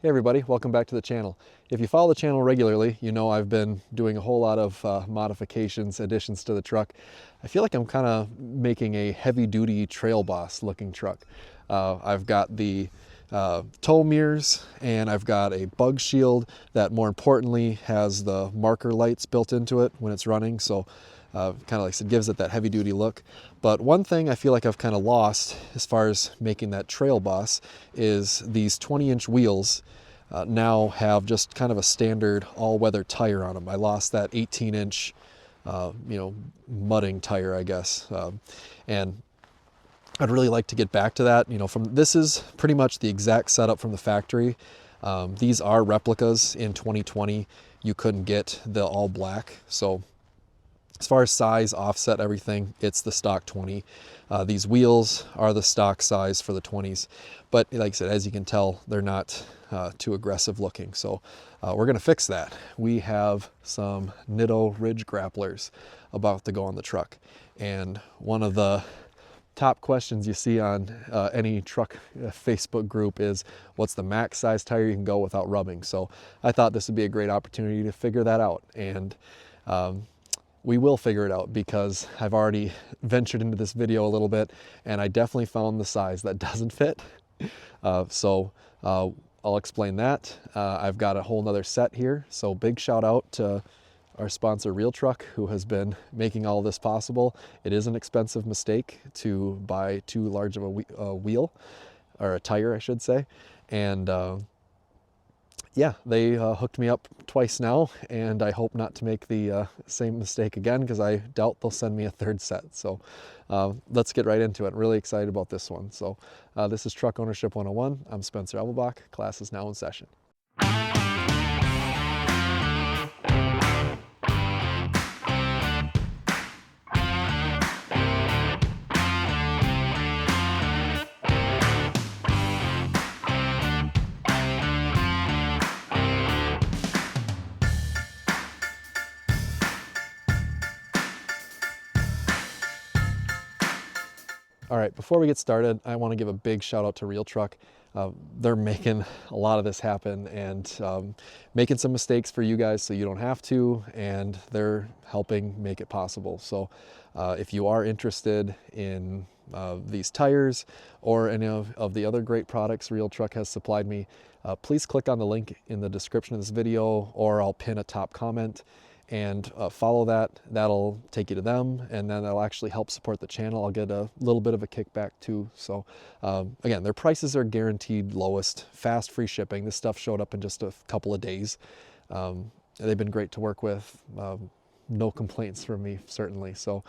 Hey everybody, welcome back to the channel. If you follow the channel regularly, you know I've been doing a whole lot of modifications, additions to the truck. I feel like I'm kind of making a heavy-duty trail boss looking truck. I've got the tow mirrors, and I've got a bug shield that more importantly has the marker lights built into it when it's running, so kind of like I said, gives it that heavy-duty look. But one thing I feel like I've kind of lost as far as making that trail boss is these 20-inch wheels now have just kind of a standard all-weather tire on them. I lost that 18-inch, mudding tire, I guess, and I'd really like to get back to that. This is pretty much the exact setup from the factory. These are replicas. In 2020, you couldn't get the all black, so as far as size, offset, everything, it's the stock 20. These wheels are the stock size for the 20s. But like I said, as you can tell, they're not too aggressive looking. So we're going to fix that. We have some Nitto Ridge Grapplers about to go on the truck. And one of the top questions you see on any truck Facebook group is, what's the max size tire you can go without rubbing? So I thought this would be a great opportunity to figure that out. And we will figure it out because I've already ventured into this video a little bit and I definitely found the size that doesn't fit. I'll explain that. I've got a whole nother set here. So big shout out to our sponsor Real Truck, who has been making all this possible. It is an expensive mistake to buy too large of a wheel, or a tire I should say. And yeah, they hooked me up twice now, and I hope not to make the same mistake again, because I doubt they'll send me a third set. So let's get right into it. Really excited about this one. So this is Truck Ownership 101. I'm Spencer Elbelbach. Class is now in session. All right, before we get started, I want to give a big shout out to Real Truck. They're making a lot of this happen and making some mistakes for you guys so you don't have to, and they're helping make it possible. So if you are interested in these tires or any of the other great products Real Truck has supplied me, please click on the link in the description of this video, or I'll pin a top comment and follow that. That'll take you to them, and then that'll actually help support the channel. I'll get a little bit of a kickback too. So again, their prices are guaranteed lowest, fast, free shipping. This stuff showed up in just a couple of days. They've been great to work with. No complaints from me, certainly. So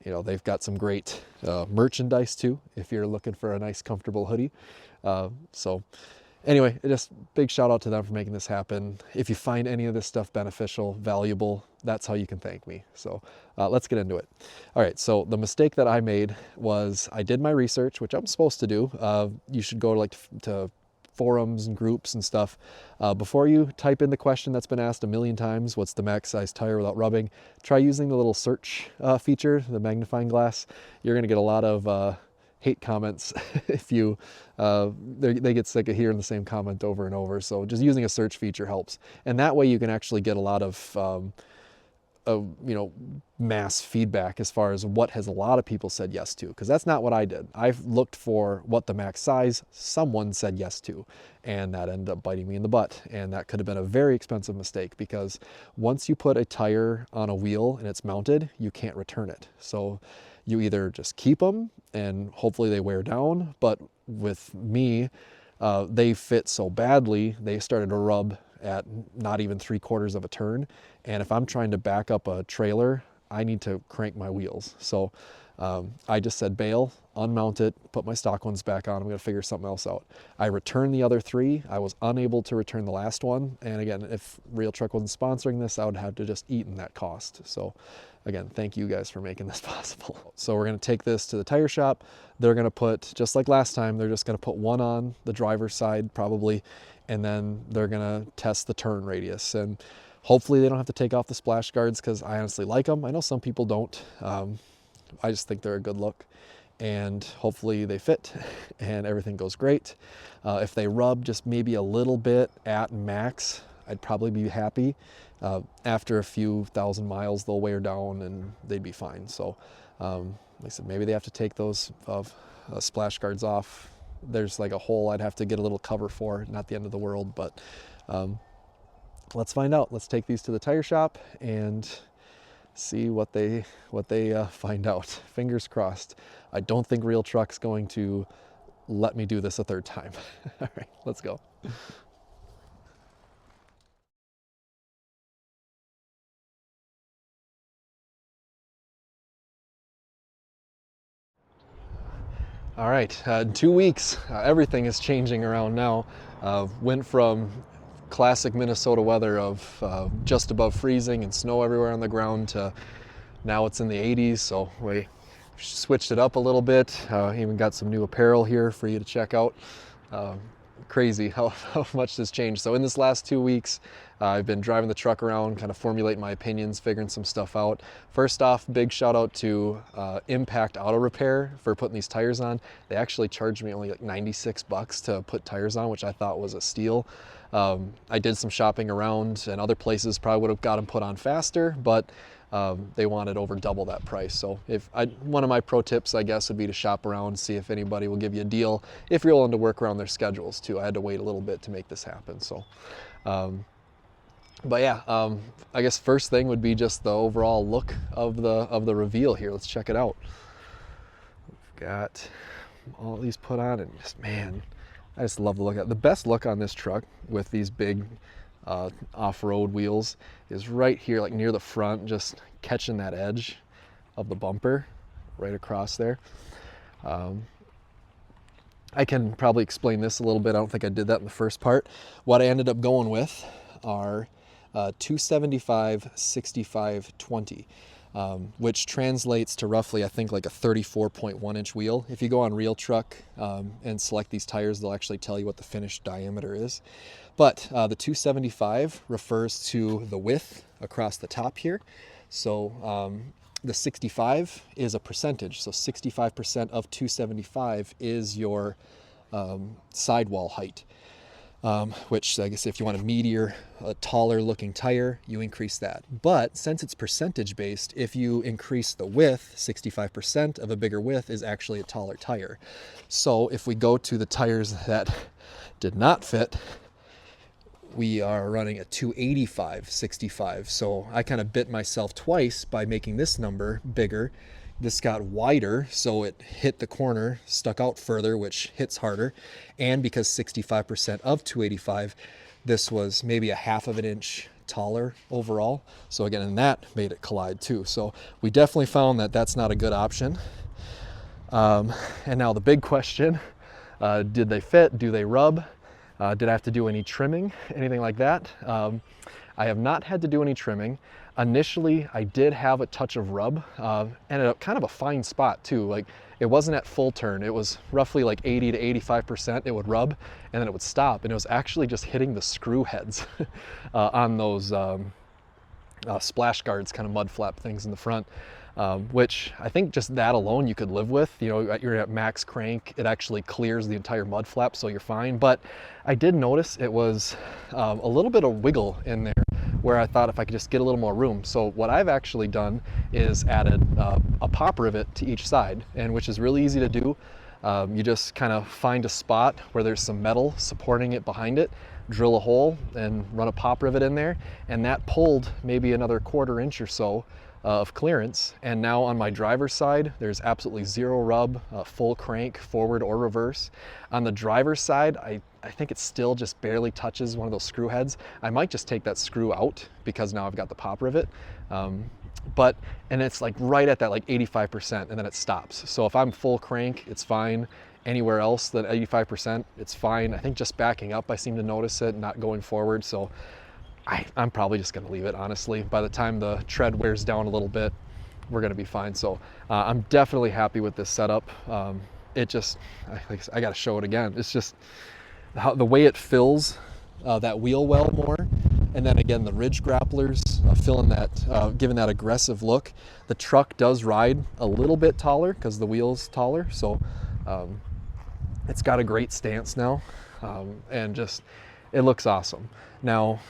they've got some great merchandise too, if you're looking for a nice comfortable hoodie. Anyway, just big shout out to them for making this happen. If you find any of this stuff beneficial, valuable, that's how you can thank me. So let's get into it. All right, so the mistake that I made was I did my research, which I'm supposed to do. You should go to forums and groups and stuff. Before you type in the question that's been asked a million times, what's the max size tire without rubbing, try using the little search feature, the magnifying glass. You're gonna get a lot of hate comments if you they get sick of hearing the same comment over and over. So just using a search feature helps, and that way you can actually get a lot of mass feedback as far as what has a lot of people said yes to, because that's not what I did. I've looked for what the max size someone said yes to, and that ended up biting me in the butt, and that could have been a very expensive mistake, because once you put a tire on a wheel and it's mounted, you can't return it. So you either just keep them and hopefully they wear down, but with me, they fit so badly, they started to rub at not even 3/4 of a turn. And if I'm trying to back up a trailer, I need to crank my wheels. So I just said bail, unmount it, put my stock ones back on. I'm gonna figure something else out. I returned the other 3. I was unable to return the last one. And again, if Real Truck wasn't sponsoring this, I would have to just eat in that cost. So again, thank you guys for making this possible. So we're gonna take this to the tire shop. They're gonna put, just like last time, they're just gonna put one on the driver's side probably, and then they're gonna test the turn radius. And hopefully they don't have to take off the splash guards, because I honestly like them. I know some people don't. I just think they're a good look. and hopefully they fit and everything goes great. If they rub just maybe a little bit at max, I'd probably be happy. After a few thousand miles, they'll wear down and they'd be fine. So like I said, maybe they have to take those splash guards off. There's like a hole I'd have to get a little cover for, not the end of the world, but let's find out. Let's take these to the tire shop and see what they find out. Fingers crossed. I don't think Real Truck's going to let me do this a third time. All right, let's go. All right, in 2 weeks, everything is changing around now. Went from classic Minnesota weather of just above freezing and snow everywhere on the ground to now it's in the 80s, so we switched it up a little bit. Even got some new apparel here for you to check out. Crazy how much this changed. So in this last 2 weeks, I've been driving the truck around, kind of formulating my opinions, figuring some stuff out. First off, big shout out to Impact Auto Repair for putting these tires on. They actually charged me only like 96 bucks to put tires on, which I thought was a steal. I did some shopping around, and other places probably would have got them put on faster, but they wanted over double that price. So one of my pro tips, I guess, would be to shop around, see if anybody will give you a deal if you're willing to work around their schedules too. I had to wait a little bit to make this happen. So, but yeah, I guess first thing would be just the overall look of the reveal here. Let's check it out. We've got all these put on, and just, man, I just love the look. The best look on this truck with these big off-road wheels is right here, like near the front, just catching that edge of the bumper right across there. I can probably explain this a little bit. I don't think I did that in the first part. What I ended up going with are 275 65 20, which translates to roughly, I think, like a 34.1 inch wheel. If you go on Real Truck and select these tires, they'll actually tell you what the finished diameter is. But the 275 refers to the width across the top here. So the 65 is a percentage. So 65% of 275 is your sidewall height. Which I guess if you want a meatier, a taller looking tire, you increase that. But since it's percentage based, if you increase the width, 65% of a bigger width is actually a taller tire. So if we go to the tires that did not fit, we are running a 285 65. So I kind of bit myself twice by making this number bigger. This got wider, so it hit the corner, stuck out further, which hits harder. And because 65% of 285, this was maybe a half of an inch taller overall. So again, and that made it collide too. So we definitely found that that's not a good option. And now the big question, did they fit? Do they rub? Did I have to do any trimming, anything like that? I have not had to do any trimming. Initially, I did have a touch of rub, and at kind of a fine spot too. Like, it wasn't at full turn. It was roughly like 80 to 85%. It would rub, and then it would stop. And it was actually just hitting the screw heads on those splash guards, kind of mud flap things in the front. Which I think just that alone you could live with. You know, you're at max crank, it actually clears the entire mud flap, so you're fine. But I did notice it was a little bit of wiggle in there where I thought if I could just get a little more room. So what I've actually done is added a pop rivet to each side, and which is really easy to do. You just kind of find a spot where there's some metal supporting it behind it, drill a hole and run a pop rivet in there, and that pulled maybe another 1/4 inch or so of clearance. And now on my driver's side, there's absolutely zero rub, full crank, forward or reverse. On the driver's side, I think it still just barely touches one of those screw heads. I might just take that screw out because now I've got the pop rivet. And it's like right at that like 85%, and then it stops. So if I'm full crank, it's fine. Anywhere else than 85%, it's fine. I think just backing up, I seem to notice it, not going forward. So I'm probably just gonna leave it, honestly. By the time the tread wears down a little bit, we're gonna be fine. So I'm definitely happy with this setup. It just, I gotta show it again. It's just the way it fills that wheel well more. And then again, the ridge grapplers, filling that, giving that aggressive look. The truck does ride a little bit taller because the wheel's taller, so it's got a great stance now, and just, it looks awesome. Now,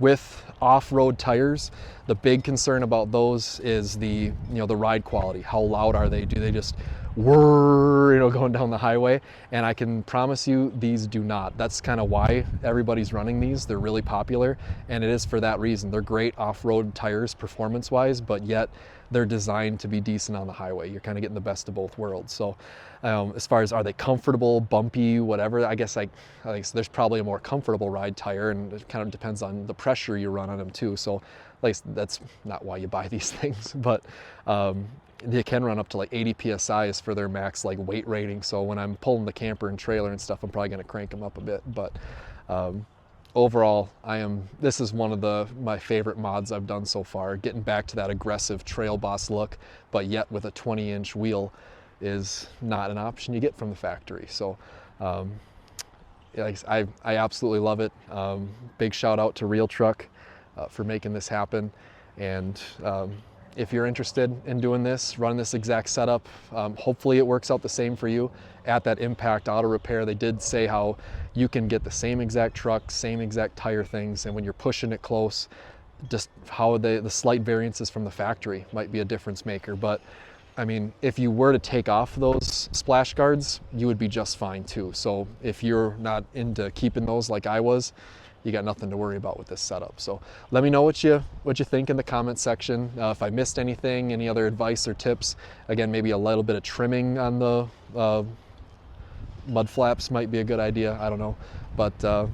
with off-road tires, the big concern about those is the ride quality. How loud are they? Do they just whir, going down the highway? And I can promise you these do not. That's kind of why everybody's running these. They're really popular, and it is for that reason. They're great off-road tires performance-wise, but yet they're designed to be decent on the highway. You're kind of getting the best of both worlds. So as far as are they comfortable, bumpy, whatever, I guess there's probably a more comfortable ride tire, and it kind of depends on the pressure you run on them too. So like, that's not why you buy these things, but you can run up to like 80 psi's for their max like weight rating. So when I'm pulling the camper and trailer and stuff, I'm probably going to crank them up a bit. But overall, this is one of my favorite mods I've done so far. Getting back to that aggressive trail boss look, but yet with a 20-inch wheel is not an option you get from the factory. So I absolutely love it. Big shout out to Real Truck for making this happen. And if you're interested in doing this, running this exact setup, hopefully it works out the same for you. At that Impact Auto Repair, they did say how you can get the same exact truck, same exact tire things, and when you're pushing it close, just how the slight variances from the factory might be a difference maker. But I mean, if you were to take off those splash guards, you would be just fine too. So if you're not into keeping those like I was, you got nothing to worry about with this setup. So let me know what you think in the comment section. If I missed anything, any other advice or tips. Again, maybe a little bit of trimming on the mud flaps might be a good idea. I don't know. But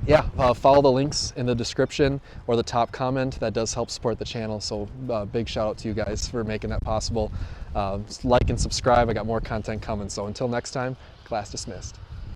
yeah, follow the links in the description or the top comment. That does help support the channel. So big shout out to you guys for making that possible. Like and subscribe. I got more content coming. So until next time, class dismissed.